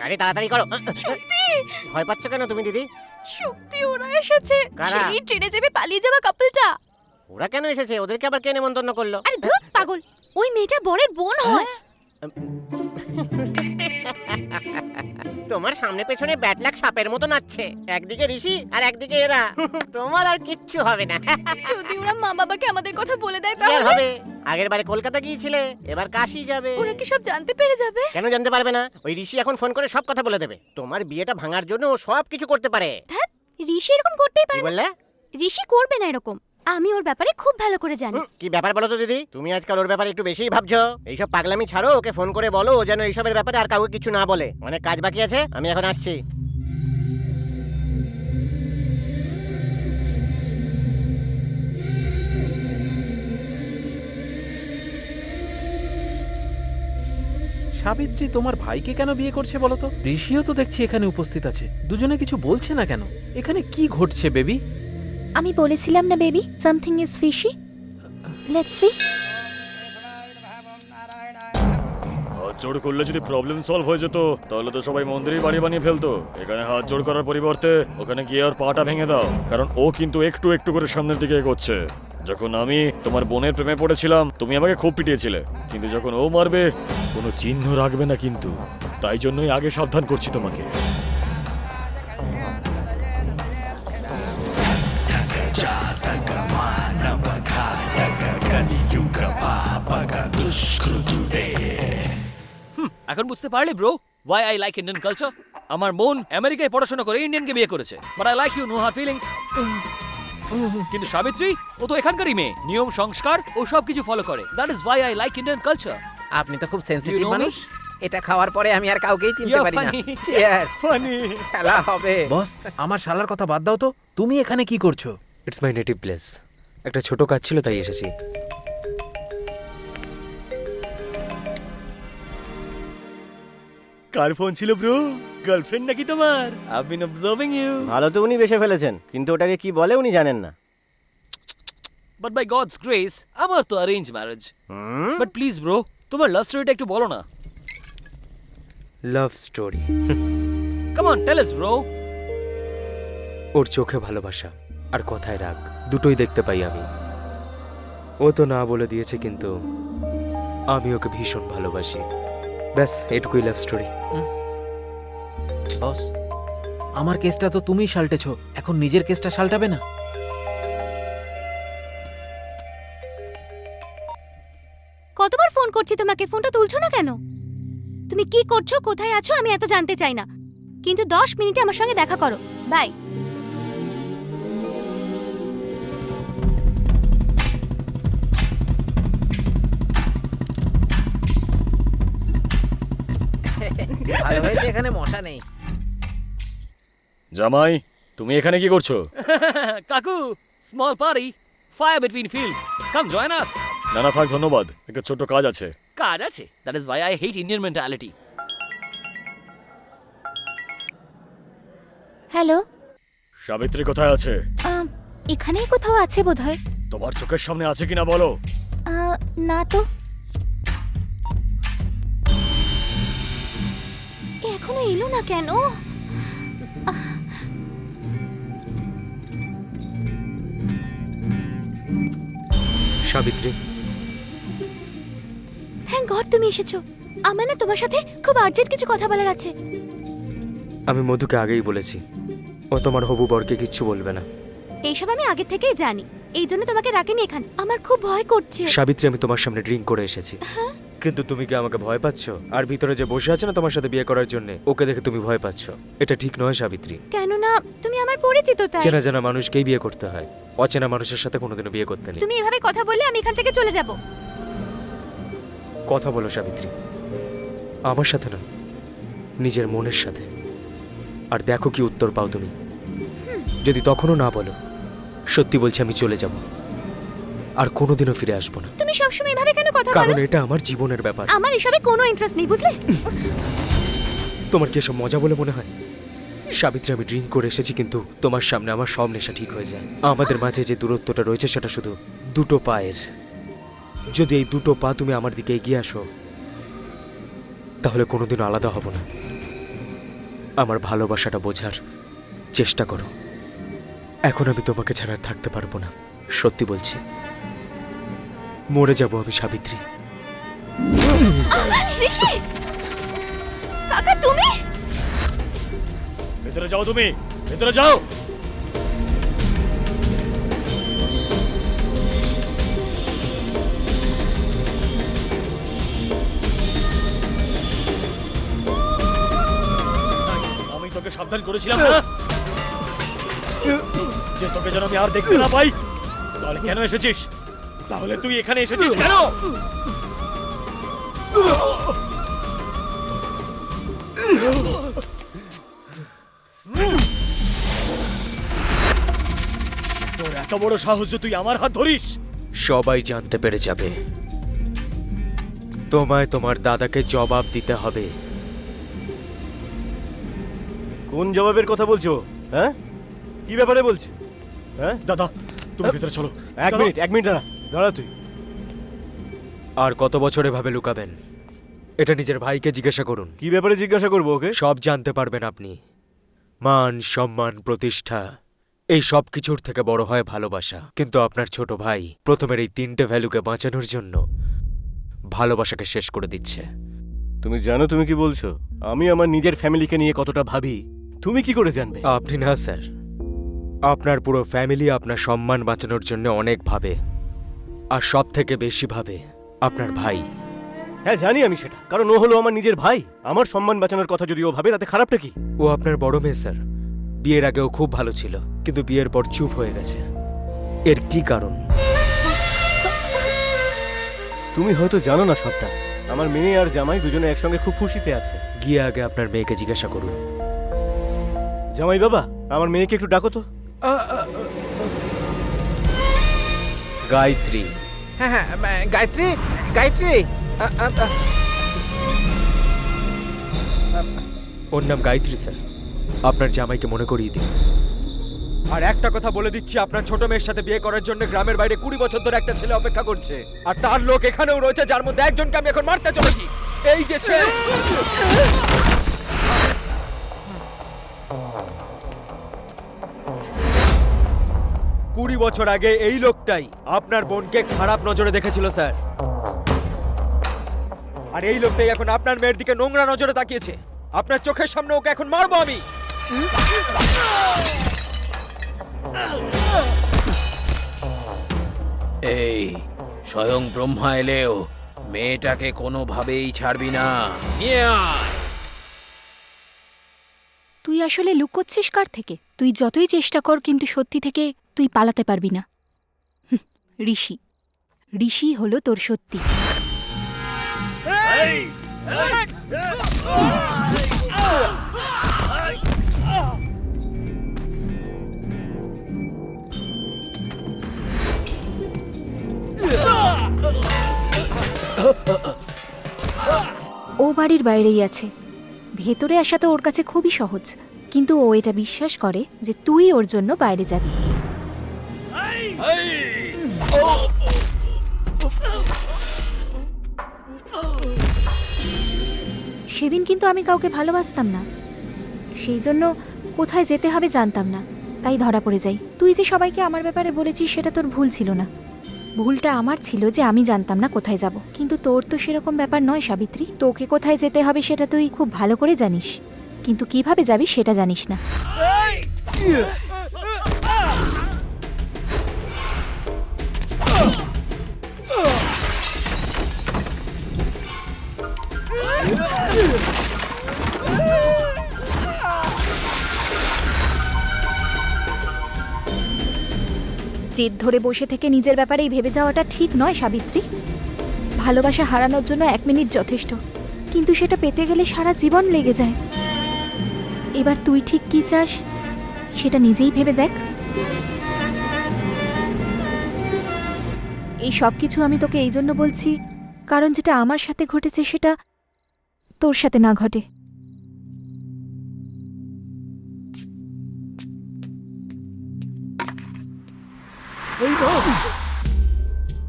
আরে তাড়াতাড়ি করো। সত্যি ভয় পাচ্ছ কেন তুমি দিদি? সত্যি ওরা এসেছে। কারা? সেই ট্রেনে চেপে পালিয়ে যাওয়া কাপলটা। ওরা কেন এসেছে? ওদেরকে আবার কে নেমন্তন্ন করলো? আরে ধুর পাগল, ওই মেয়েটা বরের বোন হয়। তোমার সামনে পেছনে ব্যাটলাক সাপের মতো নাচছে, একদিকে ঋষি আর একদিকে এরা। তোমার আর কিচ্ছু হবে না। যদি ওরা মা বাবাকে আমাদের কথা বলে দেয় কি আর তাহলে হবে? আগের বারে কলকাতা গিয়েছিলে, এবার কাশি যাবে। ওরা কি সব জানতে পেরে যাবে? কেন জানতে পারবে না? ওই ঋষি এখন ফোন করে সব কথা বলে দেবে। তোমার বিয়েটা ভাঙার জন্য ও সব কিছু করতে পারে। ঋষি এরকম করতেই কি পারে না। বললে? ঋষি করবে না এরকম। আমি ওর ব্যাপারে খুব ভালো করে জানি। কি ব্যাপার বলো তো দিদি? তুমি আজকাল ওর ব্যাপারে একটু বেশিই ভাবছো। এইসব পাগলামি ছাড়ো, ওকে ফোন করে বলো ও যেন এইসবের ব্যাপারে আর কাউকে কিছু না বলে। অনেক কাজ বাকি আছে, আমি এখন আসছি। সাবিত্রী তোমার ভাইকে কেন বিয়ে করছে বলো তো? ঋষিও তো দেখছি এখানে উপস্থিত আছে, দুজনে কিছু বলছে না কেন? এখানে কি ঘটছে বেবি? আমি বলেছিলাম না baby, something is fishy. Let's see. হাত জোড় করলে যদি প্রবলেম সলভ হয়ে যেত তাহলে তো সবাই মন্দিরেই বাড়ি বানিয়ে ফেলতো। এখানে হাত জোড় করার পরিবর্তে ওখানে গিয়ে আর পাটা ভেঙে দাও, কারণ ও কিন্তু একটু একটু করে সামনের দিকে এগোচ্ছে। যখন আমি তোমার বোনের প্রেমে পড়েছিলাম তুমি আমাকে খুব পিটিয়েছিলে, কিন্তু যখন ও মারবে কোনো চিহ্ন রাখবে না কিন্তু। তাই জন্যই আগে সাবধান করছি তোমাকে। এখন বুঝতে পারলি bro why I like Indian culture. আমার বোন আমেরিকায় পড়াশোনা করে ইন্ডিয়ানকে বিয়ে করেছে, but I like you know her feelings. কিন্তু সাবিত্রী ও তো এখানকারই মেয়ে, নিয়ম সংস্কার ও সব কিছু ফলো করে। That is Y I like Indian culture. আপনি তো খুব সেনসিটিভ You know me? মানুষ। এটা খাওয়ার পরে আমি আর কাউকেই চিনতে You're পারি না। funny. চিয়ার্স। ফানি। খেলা হবে। বস, আমার শালার কথা বাদ দাও তো, তুমি এখানে কি করছো? It's my native place. একটা ছোট কাজ ছিল তাই এসেছি। কার ফোন ছিল ব্রো? গার্লফ্রেন্ড নাকি তোমার? I been observing you. ভালো তো উনি বেশে ফেলেছেন, কিন্তু ওটাকে কি বলে উনি জানেন না। বাট বাই গডস গ্রেস আমার তো arrange marriage. But please bro তোমার লাভ স্টোরিটা একটু বলো না। Love story? Come on tell us bro. ওর চোখে ভালোবাসা আর কথায় রাগ দুটোই দেখতে পাই আমি। ও তো না বলে দিয়েছে, কিন্তু আমি ওকে ভীষণ ভালোবাসি। ব্যাস এটুকুই লাভ স্টোরি। বস, আমার কেসটা তো তুমিই সালটেছো, এখন নিজের কেসটা সালটাবে না? কতবার ফোন করছি তোমাকে, ফোনটা তুলছো না কেন? তুমি কি করছো, কোথায় আছো আমি এত জানতে চাই না, কিন্তু 10 মিনিটে আমার সঙ্গে দেখা করো। বাই। ভালো হয়েছে এখানে মশা নেই। জামাই তুমি এখানে কি করছো? কাকু, small party, fire between field, come join us. না না থাক, ধন্যবাদ, একটা ছোট্ট কাজ আছে। কাজ আছে? That is Y I hate Indian mentality. Hello, Savitri কোথায় আছে? এখানেই কোথাও আছে বোধহয়। তোমার চোখের সামনে আছে কিনা বলো। না তো। এখনো এলো না কেন? সাবিত্রী, থ্যাংক গড তুমি এসেছো। আমার না তোমার সাথে খুব আর্জেন্ট কিছু কথা বলার আছে। আমি মধুকে আগেই বলেছি ও তোমার হবু বরকে কিচ্ছু বলবে না। এইসব আমি আগে থেকেই জানি, এই জন্য তোমাকে রাখিনি এখানে। আমার খুব ভয় করছে। সাবিত্রী, আমি তোমার সামনে ড্রিঙ্ক করে এসেছি, কিন্তু তুমি কি আমাকে ভয় পাচ্ছ? আর ভিতরে যে বসে আছে না তোমার সাথে বিয়ে করার জন্য, ওকে দেখে তুমি ভয় পাচ্ছ। এটা ঠিক নয় সাবিত্রী। কেননা তুমি আমার পরিচিত তাই। চেনা জানা মানুষকেই বিয়ে করতে হয়, অচেনা মানুষের সাথে কোনোদিনও বিয়ে করতে নেই। তুমি এভাবে কথা বললে আমি এখান থেকে চলে যাব। কথা বলো সাবিত্রী, আমার সাথে না, নিজের মনের সাথে। আর দেখো কি উত্তর পাও তুমি। যদি তখনও না বলো, সত্যি বলছি আমি চলে যাব, আর কোনোদিনও ফিরে আসবো না। তুমি সবসময় এভাবে কেন কথা বলো? কারণ এটা আমার জীবনের ব্যাপার। আমার এসবে কোনো ইন্টারেস্ট নেই, বুঝলে? তোমার কি এসব মজা বলে মনে হয়? সাবিত্রী, আমি ড্রিঙ্ক করে এসেছি, কিন্তু তোমার সামনে আমার সব নেশা ঠিক হয়ে যায়। আমাদের মাঝে যে দূরত্বটা রয়েছে সেটা শুধু দুটো পায়ের। যদি এই দুটো পা তুমি আমার দিকে এগিয়ে আসো, তাহলে কোনোদিনও আলাদা হব না। আমার ভালোবাসাটা বোঝার চেষ্টা করো। এখন আমি তোমাকে ছাড়া আর থাকতে পারবো না, সত্যি বলছি। মরে যাব আমি সাবিত্রী। ঋষি, কাকা তুমি? ভেতরে যাও, তুমি ভেতরে যাও। আমি তোকে সাবধান করেছিলাম না যে তোকে যেন আমি আর দেখতে না পাই। তাহলে কেন এসেছিস? তাহলে তুই এখানে এসেছিস কেন? তোর এত বড় সাহস যে তুই আমার হাত ধরিস? সবাই জানতে পেরে যাবে। তোমায় তোমার দাদাকে জবাব দিতে হবে। কোন জবাবের কথা বলছো? হ্যাঁ, কি ব্যাপারে বলছো? হ্যাঁ, দাদা তুমি ভেতরে চলো। এক দাদা, মিনিট দাঁড়া, দাঁড়া তুই। আর কত বছর এভাবে লুকাবেন? এটা নিজের ভাইকে জিজ্ঞাসা করুন। কি ব্যাপারে জিজ্ঞাসা করবো ওকে? সব জানতে পারবেন আপনি। মান, সম্মান, প্রতিষ্ঠা, এই সব কিছুর থেকে বড় হয় ভালোবাসা। কিন্তু আপনার ছোট ভাই প্রথমের এই 3টে ভ্যালুকে বাঁচানোর জন্য ভালোবাসাকে শেষ করে দিচ্ছে। তুমি জানো তুমি কি বলছো? আমি আমার নিজের ফ্যামিলিকে নিয়ে কতটা ভাবি, তুমি কি করে জানবে? আপনি না স্যার, আপনার পুরো ফ্যামিলি আপনার সম্মান বাঁচানোর জন্য অনেক ভাবে, আর সব থেকে বেশি ভাবে আপনার ভাই। হ্যাঁ জানি আমি সেটা, কারণ ও হলো আমার নিজের ভাই। আমার সম্মান বাঁচানোর কথা যদি ও ভাবে তাতে খারাপটা কি? ও আপনার বড় মেয়ে স্যার। বিয়ের আগেও খুব ভালো ছিল, কিন্তু বিয়ের পর চুপ হয়ে গেছে। এর কি কারণ? তুমি হয়তো জানো না সবটা। আমার মেয়ে আর জামাই দুজনে একসঙ্গে খুব খুশিতে আছে। গিয়ে আগে আপনার মেয়েকে জিজ্ঞাসা করুন। জামাই বাবা, আমার মেয়েকে একটু ডাকো তো। গায়ত্রী। হ্যাঁ হ্যাঁ, গায়ত্রী, গায়ত্রী। ওর নাম গায়ত্রী স্যার। আপনার জামাইকে মনে করিয়ে দিন। আর একটা কথা বলে দিচ্ছি, আপনার ছোট মেয়ের সাথে বিয়ে করার জন্য গ্রামের বাইরে 20 বছর ধরে একটা ছেলে অপেক্ষা করছে, আর তার লোক এখানেও রয়েছে, যার মধ্যে একজনকে আমি এখন মারতে চলেছি। এই যে সে। 20 বছর আগে এই লোকটাই আপনার বোনকে খারাপ নজরে দেখেছিল স্যার। আর এই লোকটাই এখন আপনার মেয়ের দিকে নোংরা নজরে তাকিয়েছে। আপনার চোখের সামনে ওকে এখন মারবো আমি। এই স্বয়ং ব্রহ্মা এলেও মেয়েটাকে কোনোভাবেই ছাড়বি না। নিয়ে আয়। তুই আসলে লুকোচ্ছিস কার থেকে? তুই যতই চেষ্টা কর, কিন্তু সত্যি থেকে তুই পালাতে পারবি না। ঋষি, ঋষি হলো তোর সত্যি। ও বাড়ির বাইরেই আছে। ভেতরে আসা তো ওর কাছে খুবই সহজ, কিন্তু ও এটা বিশ্বাস করে যে তুই ওর জন্য বাইরে যাবি। সেদিন কিন্তু আমি কাউকে ভালোবাসতাম না, সেই জন্য কোথায় যেতে হবে জানতাম না, তাই ধরা পড়ে যাই। তুই যে সবাইকে আমার ব্যাপারে বলেছিস সেটা তোর ভুল ছিল না। ভুলটা আমার ছিল যে আমি জানতাম না কোথায় যাব। কিন্তু তোর তো সেরকম ব্যাপার নয় সাবিত্রী। তোকে কোথায় যেতে হবে সেটা তুই খুব ভালো করে জানিস, কিন্তু কিভাবে যাবি সেটা জানিস না। জেদ ধরে বসে থেকে নিজের ব্যাপারেই ভেবে যাওয়াটা ঠিক নয় সাবিত্রী। ভালোবাসা হারানোর জন্য 1 মিনিট যথেষ্ট, কিন্তু সেটা পেতে গেলে সারা জীবন লেগে যায়। এবার তুই ঠিক কি চাস সেটা নিজেই ভেবে দেখ। এই সব কিছু আমি তোকে এই জন্য বলছি, কারণ যেটা আমার সাথে ঘটেছে সেটা তোর সাথে না ঘটে। এই